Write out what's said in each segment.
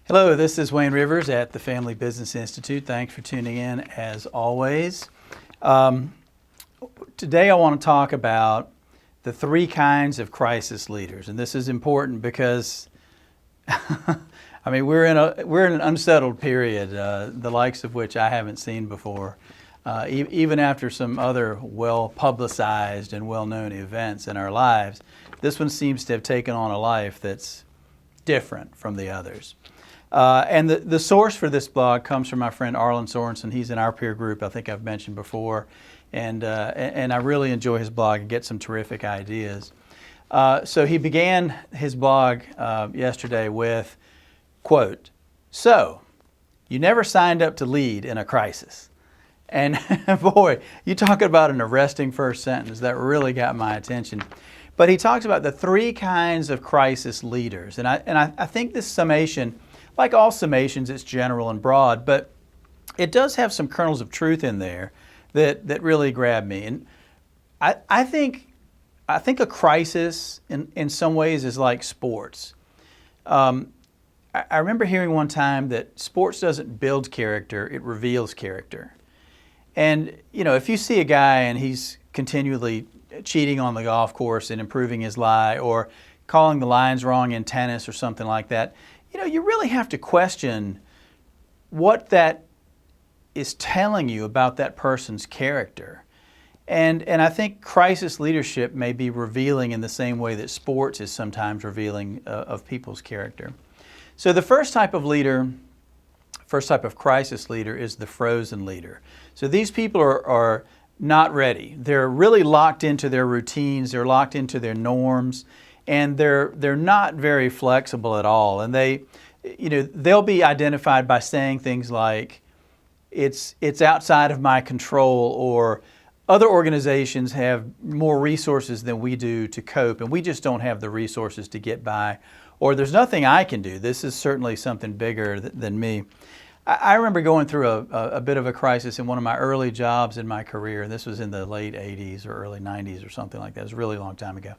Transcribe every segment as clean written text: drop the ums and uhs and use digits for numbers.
Hello, this is Wayne Rivers at the Family Business Institute. Thanks for tuning in as always. Today I want to talk about the three kinds of crisis leaders. And this is important because I mean, we're in an unsettled period, the likes of which I haven't seen before. Even after some other well-publicized and well-known events in our lives, this one seems to have taken on a life that's different from the others. And the source for this blog comes from my friend Arlin Sorensen. He's in our peer group, I think I've mentioned before, and I really enjoy his blog and get some terrific ideas. So he began his blog yesterday with, quote, "So, you never signed up to lead in a crisis." And boy, you talk about an arresting first sentence that really got my attention. But he talks about the three kinds of crisis leaders. And I think this summation, like all summations, it's general and broad, but it does have some kernels of truth in there that really grab me. And I think a crisis in some ways is like sports. I remember hearing one time that sports doesn't build character, it reveals character. And you know, if you see a guy and he's continually cheating on the golf course and improving his lie, or calling the lines wrong in tennis or something like that, you know, you really have to question what that is telling you about that person's character. And I think crisis leadership may be revealing in the same way that sports is sometimes revealing of people's character. So the first type of crisis leader is the frozen leader. So these people are not ready. They're really locked into their routines, they're locked into their norms, and they're not very flexible at all. And they'll be identified by saying things like, it's outside of my control, or other organizations have more resources than we do to cope, and we just don't have the resources to get by, or there's nothing I can do. This is certainly something bigger than me. I remember going through a bit of a crisis in one of my early jobs in my career. This was in the late 80s or early 90s or something like that. It was a really long time ago.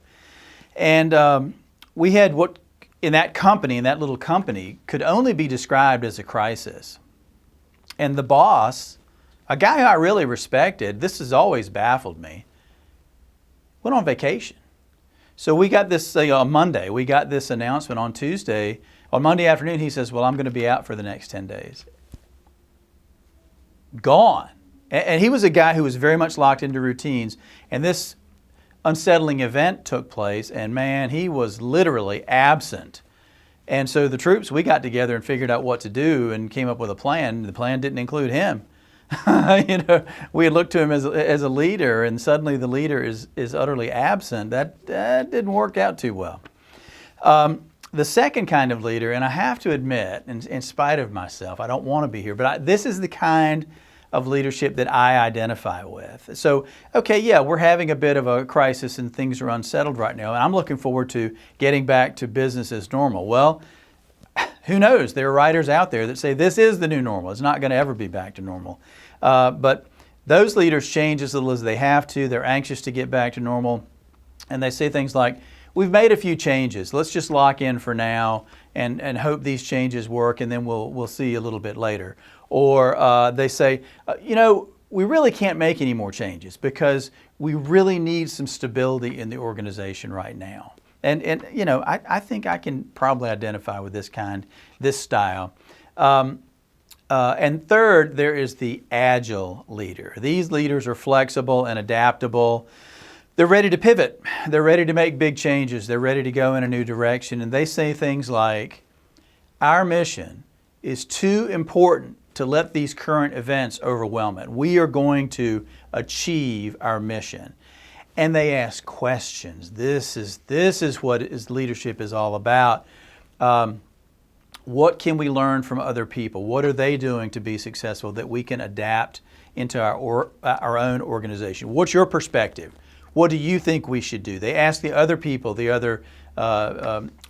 And we had what in that little company, could only be described as a crisis. And the boss, a guy who I really respected, this has always baffled me, went on vacation. So we got this on Monday. We got this announcement on Tuesday. On Monday afternoon, he says, "Well, I'm going to be out for the next 10 days. Gone. And he was a guy who was very much locked into routines. And this unsettling event took place, and man, he was literally absent. And so the troops, we got together and figured out what to do and came up with a plan. The plan didn't include him. We had looked to him as a leader, and suddenly the leader is utterly absent. That didn't work out too well. The second kind of leader, and I have to admit, in spite of myself, I don't want to be here, but this is the kind of leadership that I identify with. So, okay, yeah, we're having a bit of a crisis and things are unsettled right now, and I'm looking forward to getting back to business as normal. Well, who knows? There are writers out there that say this is the new normal. It's not going to ever be back to normal. But those leaders change as little as they have to. They're anxious to get back to normal, and they say things like, "We've made a few changes. Let's just lock in for now and hope these changes work, and then we'll see a little bit later." Or they say, we really can't make any more changes because we really need some stability in the organization right now. And I think I can probably identify with this style. And third, there is the agile leader. These leaders are flexible and adaptable. They're ready to pivot. They're ready to make big changes. They're ready to go in a new direction. And they say things like, "Our mission is too important to let these current events overwhelm it. We are going to achieve our mission." And they ask questions. This is what leadership is all about. What can we learn from other people? What are they doing to be successful that we can adapt into our own organization? What's your perspective? What do you think we should do? They ask the other people, the other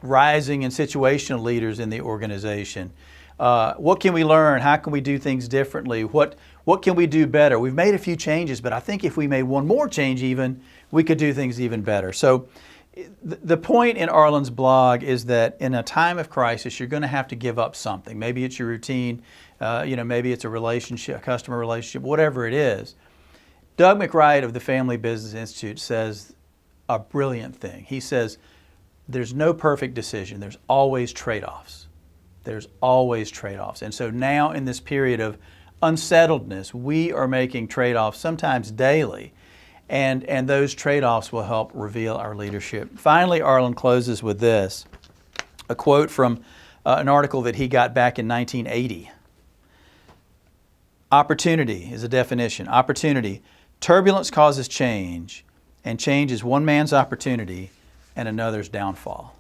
rising and situational leaders in the organization. What can we learn? How can we do things differently? What can we do better? We've made a few changes, but I think if we made one more change even, we could do things even better. So the point in Arlin's blog is that in a time of crisis, you're going to have to give up something. Maybe it's your routine, maybe it's a relationship, a customer relationship, whatever it is. Doug McWright of the Family Business Institute says a brilliant thing. He says, there's no perfect decision. There's always trade-offs. There's always trade-offs. And so now in this period of unsettledness, we are making trade-offs sometimes daily. And those trade-offs will help reveal our leadership. Finally, Arlin closes with this, a quote from an article that he got back in 1980. Opportunity is a definition. Opportunity. Turbulence causes change, and change is one man's opportunity and another's downfall.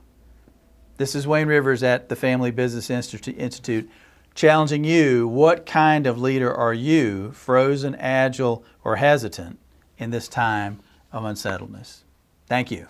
This is Wayne Rivers at the Family Business Institute challenging you, what kind of leader are you, frozen, agile, or hesitant, in this time of unsettledness? Thank you.